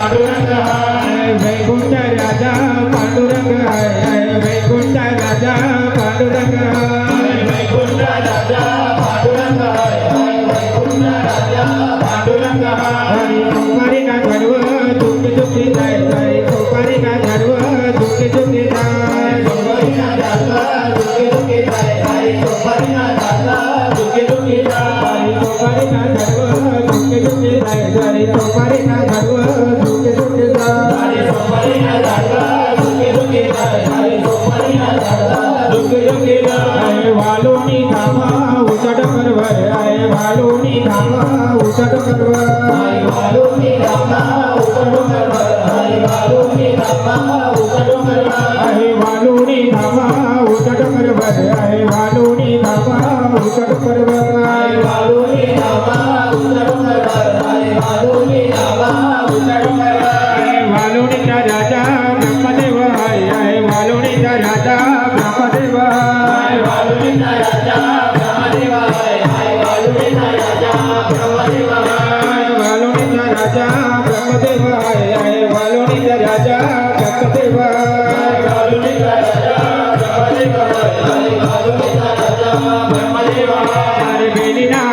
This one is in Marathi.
पांडुरंग हाय वैकुंठ राजा पांडुरंग हाय वैकुंठ राजा पांडुरंग हाय वैकुंठ राजा पांडुरंग हाय वैकुंठ राजा पांडुरंग हाय सुपारी का झाडव झुकी झुकी जाय जाय सुपारी का झाडव झुकी झुकी जाय सुपारी का झाडव झुकी झुकी जाय जाय सुपारी का झाडव झुकी झुकी जाय सुपारी का झाडव झुकी झुकी जाय जाय सुपारी का झाडव झुकी झुकी जाय सुपारी का झाडव झुकी झुकी जाय जाय सुपारी का झाडव झुकी झुकी जाय वालोनी धामा उचट करवर आहे वालोनी धामा उचट करवर आहे वालोनी धामा उचट करवर आहे वालोनी धामा उचट करवर आहे वालोनी धामा उचट करवर आहे वालोनी धामा उचट करवर आहे वालोनी धामा उचट करवर आहे वालोनी धामा उचट करवर आहे वालोनीचा राजा ब्रह्मदेव आहे वालोनीचा राजा ब्रह्मदेव आहे वालोनीचा राजा ब्रह्मदेव आहे वालोनीचा राजा ब्रह्मदेव आहे वालोनीचा राजा ब्रह्मदेव आहे वालोनीचा राजा ब्रह्मदेव आहे वालोनीचा राजा ब्रह्मदेव आहे वालोनीचा राजा ब्रह्मदेव आहे बेलीना